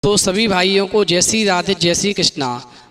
तो सभी भाइयों को जय श्री राधे जय श्री कृष्णा।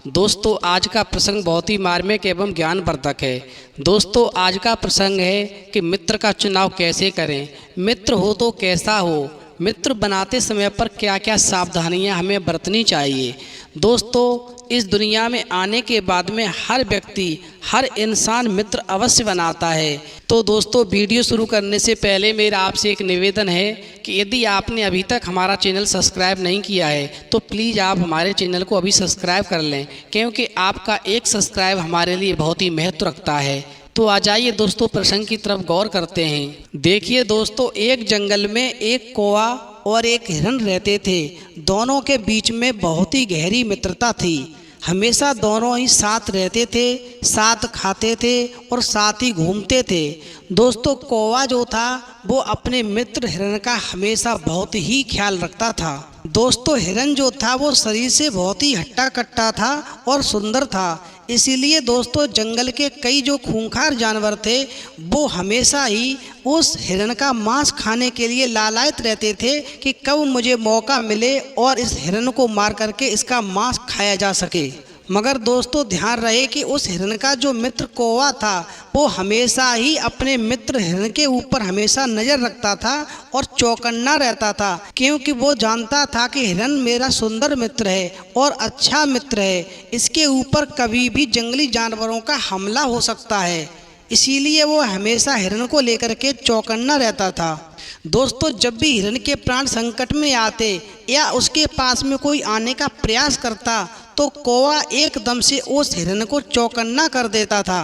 दोस्तों आज का प्रसंग बहुत ही मार्मिक एवं ज्ञानवर्धक है। दोस्तों आज का प्रसंग है कि मित्र का चुनाव कैसे करें, मित्र हो तो कैसा हो, मित्र बनाते समय पर क्या क्या सावधानियां हमें बरतनी चाहिए। दोस्तों इस दुनिया में आने के बाद में हर व्यक्ति हर इंसान मित्र अवश्य बनाता है। तो दोस्तों वीडियो शुरू करने से पहले मेरा आपसे एक निवेदन है कि यदि आपने अभी तक हमारा चैनल सब्सक्राइब नहीं किया है तो प्लीज़ आप हमारे चैनल को अभी सब्सक्राइब कर लें, क्योंकि आपका एक सब्सक्राइब हमारे लिए बहुत ही महत्व रखता है। तो आ जाइए दोस्तों प्रसंग की तरफ गौर करते हैं। देखिए दोस्तों, एक जंगल में एक कौवा और एक हिरण रहते थे। दोनों के बीच में बहुत ही गहरी मित्रता थी। हमेशा दोनों ही साथ रहते थे, साथ खाते थे और साथ ही घूमते थे। दोस्तों कौवा जो था वो अपने मित्र हिरण का हमेशा बहुत ही ख्याल रखता था। दोस्तों हिरण जो था वो शरीर से बहुत ही हट्टा कट्टा था और सुंदर था। इसीलिए दोस्तों जंगल के कई जो खूंखार जानवर थे वो हमेशा ही उस हिरण का मांस खाने के लिए लालायित रहते थे कि कब मुझे मौका मिले और इस हिरण को मार करके इसका मांस खाया जा सके। मगर दोस्तों ध्यान रहे कि उस हिरण का जो मित्र कौवा था वो हमेशा ही अपने मित्र हिरण के ऊपर हमेशा नज़र रखता था और चौकन्ना रहता था, क्योंकि वो जानता था कि हिरण मेरा सुंदर मित्र है और अच्छा मित्र है, इसके ऊपर कभी भी जंगली जानवरों का हमला हो सकता है। इसीलिए वो हमेशा हिरण को लेकर के चौकन्ना रहता था। दोस्तों जब भी हिरण के प्राण संकट में आते या उसके पास में कोई आने का प्रयास करता तो कौवा एकदम से उस हिरण को चौकन्ना कर देता था,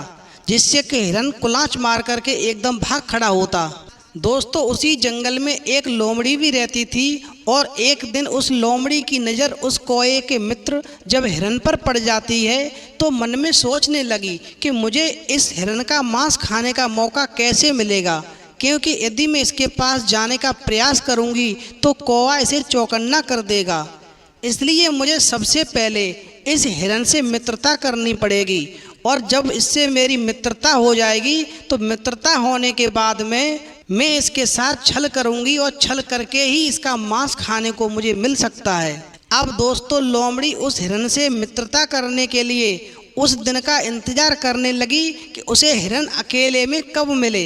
जिससे कि हिरण कुलांच मार करके एकदम भाग खड़ा होता। दोस्तों उसी जंगल में एक लोमड़ी भी रहती थी और एक दिन उस लोमड़ी की नज़र उस कौवे के मित्र जब हिरण पर पड़ जाती है तो मन में सोचने लगी कि मुझे इस हिरण का मांस खाने का मौका कैसे मिलेगा, क्योंकि यदि मैं इसके पास जाने का प्रयास करूंगी तो कौवा इसे चौकन्ना कर देगा। इसलिए मुझे सबसे पहले इस हिरण से मित्रता करनी पड़ेगी और जब इससे मेरी मित्रता हो जाएगी तो मित्रता होने के बाद में मैं इसके साथ छल करूंगी और छल करके ही इसका मांस खाने को मुझे मिल सकता है। अब दोस्तों लोमड़ी उस हिरण से मित्रता करने के लिए उस दिन का इंतजार करने लगी कि उसे हिरण अकेले में कब मिले।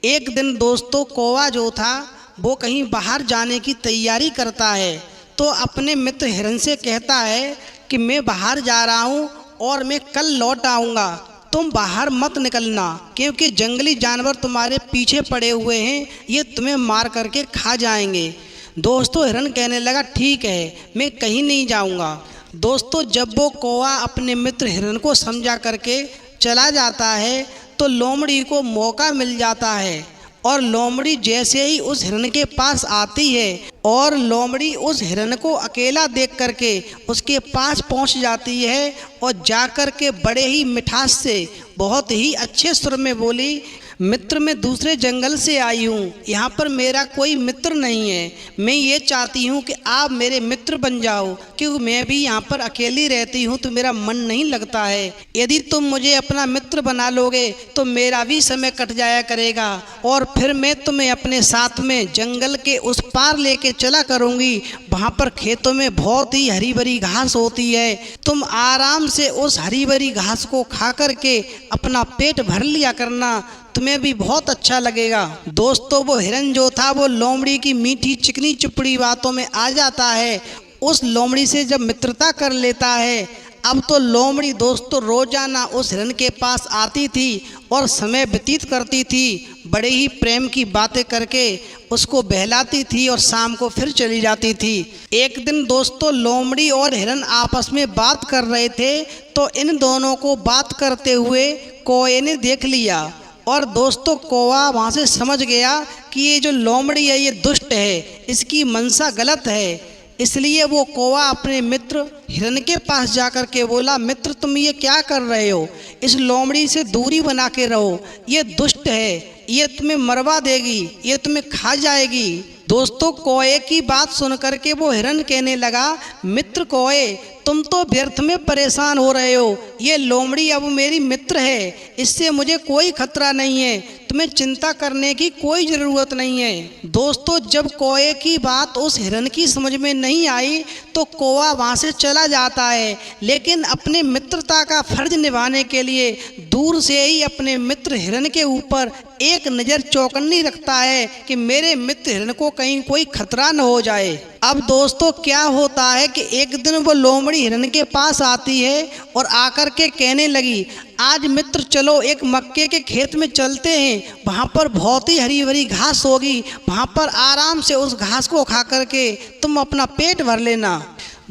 एक दिन दोस्तों कौवा जो था वो कहीं बाहर जाने की तैयारी करता है तो अपने मित्र हिरण से कहता है कि मैं बाहर जा रहा हूँ और मैं कल लौट आऊँगा, तुम बाहर मत निकलना, क्योंकि जंगली जानवर तुम्हारे पीछे पड़े हुए हैं, ये तुम्हें मार करके खा जाएंगे। दोस्तों हिरण कहने लगा ठीक है मैं कहीं नहीं जाऊँगा। दोस्तों जब वो कौवा अपने मित्र हिरण को समझा करके चला जाता है तो लोमड़ी को मौका मिल जाता है और लोमड़ी जैसे ही उस हिरण के पास आती है और लोमड़ी उस हिरण को अकेला देख करके उसके पास पहुंच जाती है और जाकर के बड़े ही मिठास से बहुत ही अच्छे सुर में बोली, मित्र मैं दूसरे जंगल से आई हूँ, यहाँ पर मेरा कोई मित्र नहीं है, मैं ये चाहती हूँ कि आप मेरे मित्र बन जाओ, क्योंकि मैं भी यहाँ पर अकेली रहती हूँ तो मेरा मन नहीं लगता है। यदि तुम मुझे अपना मित्र बना लोगे तो मेरा भी समय कट जाया करेगा और फिर मैं तुम्हें अपने साथ में जंगल के उस पार लेके चला करूँगी। वहाँ पर खेतों में बहुत ही हरी भरी घास होती है, तुम आराम से उस हरी भरी घास को खा करके अपना पेट भर लिया करना, तुम्हें भी बहुत अच्छा लगेगा। दोस्तों वो हिरण जो था वो लोमड़ी की मीठी चिकनी चुपड़ी बातों में आ जाता है, उस लोमड़ी से जब मित्रता कर लेता है। अब तो लोमड़ी दोस्तों रोजाना उस हिरण के पास आती थी और समय व्यतीत करती थी, बड़े ही प्रेम की बातें करके उसको बहलाती थी और शाम को फिर चली जाती थी। एक दिन दोस्तों लोमड़ी और हिरण आपस में बात कर रहे थे तो इन दोनों को बात करते हुए कौवे ने देख लिया और दोस्तों कौवा वहाँ से समझ गया कि ये जो लोमड़ी है ये दुष्ट है, इसकी मंशा गलत है। इसलिए वो कौवा अपने मित्र हिरण के पास जाकर के बोला, मित्र तुम ये क्या कर रहे हो, इस लोमड़ी से दूरी बना के रहो, ये दुष्ट है, ये तुम्हें मरवा देगी, ये तुम्हें खा जाएगी। दोस्तों कौवे की बात सुन करके वो हिरण कहने लगा, मित्र कौवे तुम तो व्यर्थ में परेशान हो रहे हो, ये लोमड़ी अब मेरी मित्र है, इससे मुझे कोई खतरा नहीं है, तुम्हें चिंता करने की कोई ज़रूरत नहीं है। दोस्तों जब कौए की बात उस हिरन की समझ में नहीं आई तो कौआ वहाँ से चला जाता है, लेकिन अपने मित्रता का फर्ज निभाने के लिए दूर से ही अपने मित्र हिरन के ऊपर एक नज़र चौकन्नी रखता है कि मेरे मित्र हिरन को कहीं कोई खतरा न हो जाए। अब दोस्तों क्या होता है कि एक दिन वो लोमड़ी हिरन के पास आती है और आकर के कहने लगी, आज मित्र चलो एक मक्के के खेत में चलते हैं, वहाँ पर बहुत ही हरी भरी घास होगी, वहाँ पर आराम से उस घास को खा करके तुम अपना पेट भर लेना।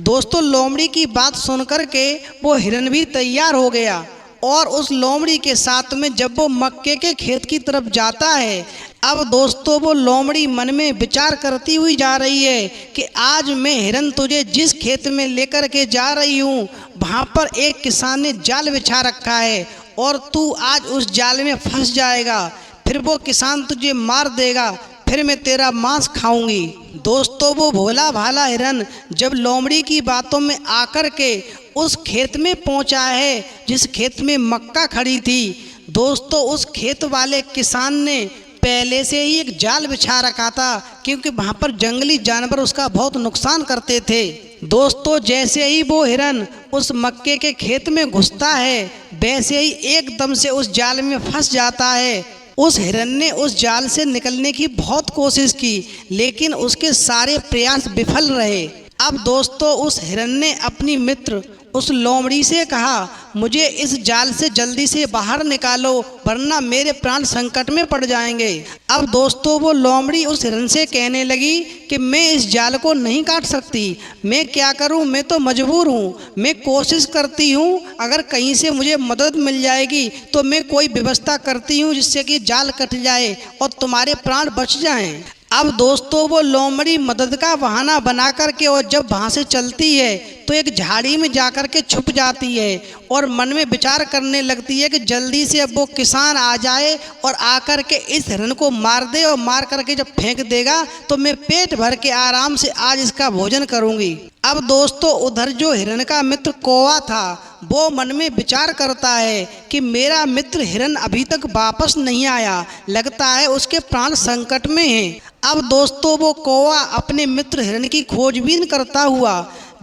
दोस्तों लोमड़ी की बात सुन करके वो हिरन भी तैयार हो गया और उस लोमड़ी के साथ में जब वो मक्के के खेत की तरफ जाता है, अब दोस्तों वो लोमड़ी मन में विचार करती हुई जा रही है कि आज मैं हिरन तुझे जिस खेत में लेकर के जा रही हूँ वहाँ पर एक किसान ने जाल बिछा रखा है और तू आज उस जाल में फंस जाएगा, फिर वो किसान तुझे मार देगा, फिर मैं तेरा मांस खाऊंगी। दोस्तों वो भोला भाला हिरन जब लोमड़ी की बातों में आकर के उस खेत में पहुंचा है जिस खेत में मक्का खड़ी थी, दोस्तों उस खेत वाले किसान ने पहले से ही एक जाल बिछा रखा था, क्योंकि वहाँ पर जंगली जानवर उसका बहुत नुकसान करते थे। दोस्तों जैसे ही वो हिरन उस मक्के के खेत में घुसता है वैसे ही एकदम से उस जाल में फंस जाता है। उस हिरन ने उस जाल से निकलने की बहुत कोशिश की, लेकिन उसके सारे प्रयास विफल रहे। अब दोस्तों उस हिरन ने अपनी मित्र उस लोमड़ी से कहा, मुझे इस जाल से जल्दी से बाहर निकालो वरना मेरे प्राण संकट में पड़ जाएंगे। अब दोस्तों वो लोमड़ी उस हिरन से कहने लगी कि मैं इस जाल को नहीं काट सकती, मैं क्या करूं, मैं तो मजबूर हूं, मैं कोशिश करती हूं अगर कहीं से मुझे मदद मिल जाएगी तो मैं कोई व्यवस्था करती हूं जिससे कि जाल कट जाए और तुम्हारे प्राण बच जाएं। अब दोस्तों वो लोमड़ी मदद का बहाना बना करके और जब वहाँ से चलती है तो एक झाड़ी में जाकर के छुप जाती है और मन में विचार करने लगती है कि जल्दी से अब वो किसान आ जाए और आकर के इस हिरन को मार दे, और मार करके जब फेंक देगा तो मैं पेट भर के आराम से आज इसका भोजन करूँगी। अब दोस्तों उधर जो हिरन का मित्र कौवा था वो मन में विचार करता है कि मेरा मित्र हिरन अभी तक वापस नहीं आया, लगता है उसके प्राण संकट में हैं। अब दोस्तों वो कौवा अपने मित्र हिरन की खोजबीन करता हुआ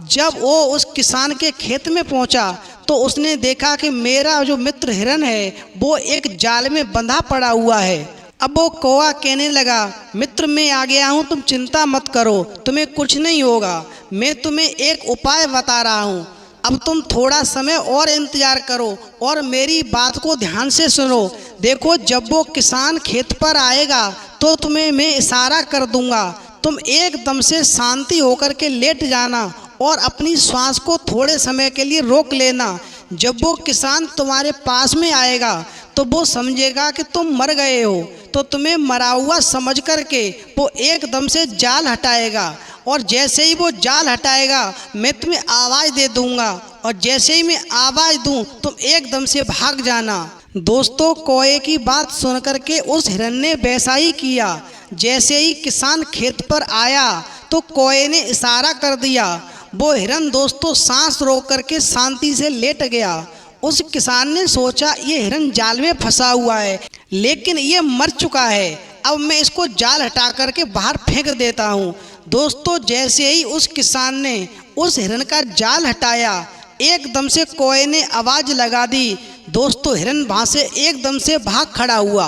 जब वो उस किसान के खेत में पहुंचा तो उसने देखा कि मेरा जो मित्र हिरन है वो एक जाल में बंधा पड़ा हुआ है। अब वो कौवा कहने लगा, मित्र मैं आ गया हूँ, तुम चिंता मत करो, तुम्हें कुछ नहीं होगा, मैं तुम्हें एक उपाय बता रहा हूँ, अब तुम थोड़ा समय और इंतजार करो और मेरी बात को ध्यान से सुनो। देखो जब वो किसान खेत पर आएगा तो तुम्हें मैं इशारा कर दूंगा, तुम एकदम से शांति होकर के लेट जाना और अपनी श्वास को थोड़े समय के लिए रोक लेना। जब वो किसान तुम्हारे पास में आएगा तो वो समझेगा कि तुम मर गए हो, तो तुम्हें मरा हुआ समझ करके वो एकदम से जाल हटाएगा और जैसे ही वो जाल हटाएगा मैं तुम्हें आवाज़ दे दूंगा और जैसे ही मैं आवाज़ दूं तुम एकदम से भाग जाना। दोस्तों कौए की बात सुन करके उस हिरन ने वैसा ही किया। जैसे ही किसान खेत पर आया तो कौए ने इशारा कर दिया। वो हिरन दोस्तों सांस रोक करके शांति से लेट गया। उस किसान ने सोचा ये हिरन जाल में फंसा हुआ है लेकिन ये मर चुका है, अब मैं इसको जाल हटा करके बाहर फेंक देता हूँ। दोस्तों जैसे ही उस किसान ने उस हिरन का जाल हटाया एकदम से कौए ने आवाज़ लगा दी। दोस्तों हिरन वहाँ से एकदम से भाग खड़ा हुआ।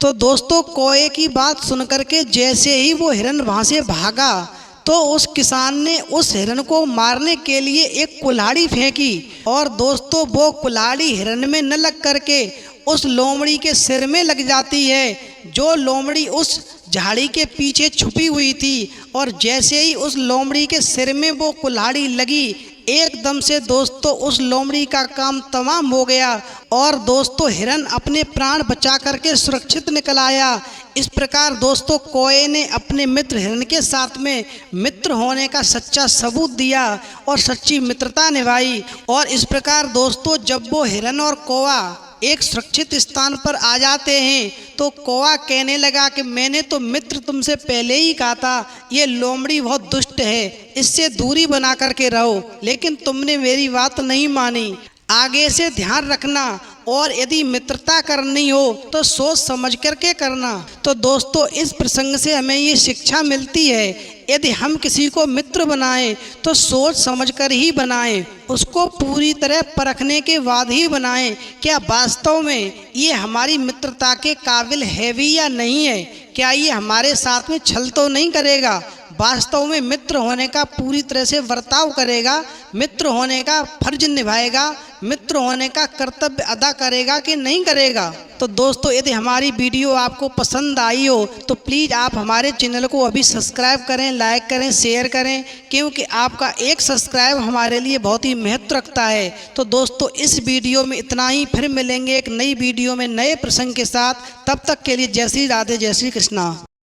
तो दोस्तों कौए की बात सुन करके जैसे ही वो हिरन वहाँ से भागा तो उस किसान ने उस हिरन को मारने के लिए एक कुल्हाड़ी फेंकी और दोस्तों वो कुल्हाड़ी हिरन में न लग करके उस लोमड़ी के सिर में लग जाती है, जो लोमड़ी उस झाड़ी के पीछे छुपी हुई थी। और जैसे ही उस लोमड़ी के सिर में वो कुल्हाड़ी लगी एकदम से दोस्तों उस लोमड़ी का काम तमाम हो गया और दोस्तों हिरन अपने प्राण बचा करके सुरक्षित निकल आया। इस प्रकार दोस्तों कौए ने अपने मित्र हिरन के साथ में मित्र होने का सच्चा सबूत दिया और सच्ची मित्रता निभाई। और इस प्रकार दोस्तों जब वो हिरन और कौआ एक सुरक्षित स्थान पर आ जाते हैं तो कौआ कहने लगा कि मैंने तो मित्र तुमसे पहले ही कहा था ये लोमड़ी बहुत दुष्ट है, इससे दूरी बना करके रहो, लेकिन तुमने मेरी बात नहीं मानी। आगे से ध्यान रखना और यदि मित्रता करनी हो तो सोच समझ करके करना। तो दोस्तों इस प्रसंग से हमें ये शिक्षा मिलती है, यदि हम किसी को मित्र बनाएं तो सोच समझकर ही बनाएं, उसको पूरी तरह परखने के बाद ही बनाएं, क्या वास्तव में ये हमारी मित्रता के काबिल है भी या नहीं है, क्या ये हमारे साथ में छल तो नहीं करेगा, वास्तव में मित्र होने का पूरी तरह से बर्ताव करेगा, मित्र होने का फर्ज निभाएगा, मित्र होने का कर्तव्य अदा करेगा कि नहीं करेगा। तो दोस्तों यदि हमारी वीडियो आपको पसंद आई हो तो प्लीज़ आप हमारे चैनल को अभी सब्सक्राइब करें, लाइक करें, शेयर करें, क्योंकि आपका एक सब्सक्राइब हमारे लिए बहुत ही महत्व रखता है। तो दोस्तों इस वीडियो में इतना ही, फिर मिलेंगे एक नई वीडियो में नए प्रसंग के साथ। तब तक के लिए जय श्री राधे, जय श्री कृष्णा।